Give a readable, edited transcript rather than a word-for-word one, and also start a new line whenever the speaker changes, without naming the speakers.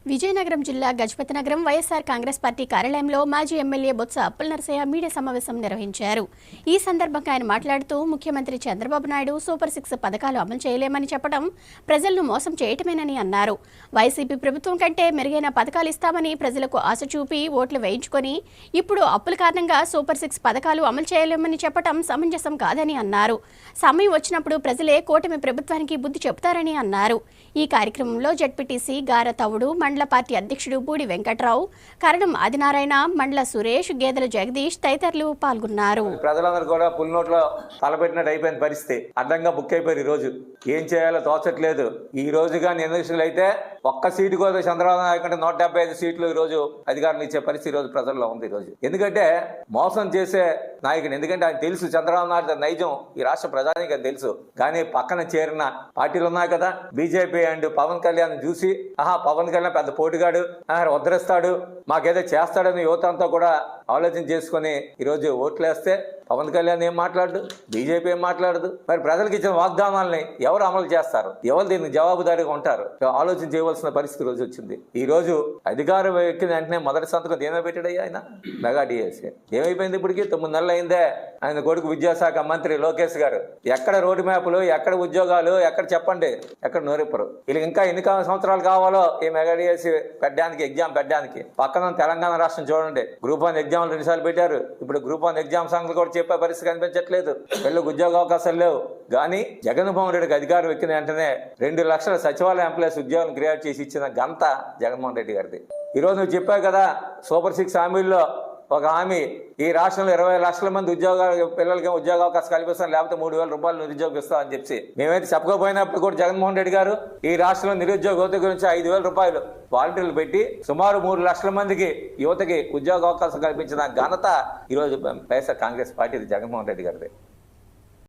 విజయనగరం జిల్లా గజపతి నగరం వైఎస్ఆర్ కాంగ్రెస్ పార్టీ కార్యాలయంలో మాజీ ఎమ్మెల్యే బొత్స అప్పలనరసయ్య మీడియా సమావేశం నిర్వహించారు. ఈ సందర్భంగా ఆయన మాట్లాడుతూ ముఖ్యమంత్రి చంద్రబాబు నాయుడు సూపర్ 6 పథకాలు అమలు చేయలేమని చెప్పడం ప్రజలను మోసం చేయటమేనని అన్నారు. వైసీపీ ప్రభుత్వం కంటే మెరుగైన పథకాలు ఇస్తామని ప్రజలకు ఆశ చూపి ఓట్లు వేయించుకొని ఇప్పుడు అప్పుల కారణంగా సూపర్ 6 పథకాలు అమలు చేయలేమని చెప్పడం సమంజసం కాదని అన్నారు. సమయం వచ్చినప్పుడు ప్రజలే కూటమి ప్రభుత్వానికి బుద్ధి చెబుతారని అన్నారు. ఈ కార్యక్రమంలో జడ్పీటీసీ గార తవుడు, మండల పార్టీ అధ్యక్షుడు బూడి వెంకట్రావు, కరణం ఆదినారాయణ, మండల సురేష్, గేదెల జగదీష్ తదితరులు పాల్గొన్నారు.
ప్రజలందరూ కూడా పుల్ నోట్లో తలపెట్టినట్టు అయిపోయిన పరిస్థితి, అడ్డంగా బుక్ అయిపోయారు. ఈ రోజు ఏం చేయాలో తోచట్లేదు. ఈ రోజుగా నిర్ణయిస్తులు అయితే ఒక్క సీటు కోసం చంద్రబాబు నాయుడు కంటే 175 సీట్లు ఈ రోజు అధికారులు ఇచ్చే పరిస్థితి ఈ రోజు ప్రజల్లో ఉంది. ఈ రోజు ఎందుకంటే మోసం చేసే నాయకుడు, ఎందుకంటే ఆయన తెలుసు చంద్రబాబు నాయుడు నైజం ఈ రాష్ట్ర ప్రజానికి తెలుసు. కానీ పక్కన చేరిన పార్టీలు ఉన్నాయి కదా, బీజేపీ అండ్ పవన్ కళ్యాణ్ చూసి పవన్ కళ్యాణ్ పెద్ద పోటీగాడు, ఉద్ధరిస్తాడు, మాకేదో చేస్తాడని యువత అంతా కూడా ఆలోచన చేసుకుని ఈరోజు ఓట్లేస్తే పవన్ కళ్యాణ్ ఏం మాట్లాడు, బీజేపీ ఏం మాట్లాడదు. మరి ప్రజలకు ఇచ్చిన వాగ్దానాలని ఎవరు అమలు చేస్తారు, ఎవరు దీనికి జవాబుదారీగా ఉంటారు? ఆలోచన చేయవలసిన పరిస్థితి రోజు వచ్చింది. ఈ రోజు అధికారం ఎక్కిన వెంటనే మొదటి సంతకం దేమే పెట్టాడయ్యా ఆయన, మెగా డిఎస్సీ. ఏమైపోయింది ఇప్పటికి? 9 నెలలు అయిందే. ఆయన కొడుకు విద్యాశాఖ మంత్రి లోకేష్ గారు ఎక్కడ రోడ్డు మ్యాప్లు, ఎక్కడ ఉద్యోగాలు, ఎక్కడ చెప్పండి, ఎక్కడ నోరిప్పరు. వీళ్ళకి ఇంకా ఎన్ని సంవత్సరాలు కావాలో ఈ మెగా డిఎస్సీ పెట్టడానికి, ఎగ్జామ్ పెట్టడానికి. పక్కన తెలంగాణ రాష్ట్రం చూడండి, గ్రూప్ 1 ఎగ్జామ్లు 2 సార్లు పెట్టారు. ఇప్పుడు గ్రూప్ 1 ఎగ్జామ్ సంగతి కూడా చెప్పే పరిస్థితి కనిపించట్లేదు. వీళ్ళకి ఉద్యోగ అవకాశాలు లేవు. కానీ జగన్మోహన్ రెడ్డికి అధికారం ఎక్కిన వెంటనే 2 లక్షల సచివాలయ ఎంప్లాయీస్ ఉద్యోగం క్రియేట్ చేసి ఇచ్చిన ఘనత జగన్మోహన్ రెడ్డి గారిది. ఈరోజు నువ్వు చెప్పావు కదా, సూపర్ 6 హామీల్లో ఒక హామీ ఈ రాష్ట్రంలో 20 లక్షల మంది పిల్లలకి ఉద్యోగ అవకాశం కల్పిస్తాం, లేకపోతే 3,000 రూపాయలు నిరుద్యోగం ఇస్తాం అని చెప్పి మేమైతే చెప్పకపోయినప్పుడు కూడా జగన్మోహన్ రెడ్డి గారు ఈ రాష్ట్రంలో నిరుద్యోగ యువత గురించి 5,000 రూపాయలు వాలంటీర్లు పెట్టి సుమారు 3 లక్షల మందికి యువతకి ఉద్యోగ అవకాశం కల్పించిన ఘనత ఈరోజు వైఎస్ఆర్ కాంగ్రెస్ పార్టీ జగన్మోహన్ రెడ్డి గారిది.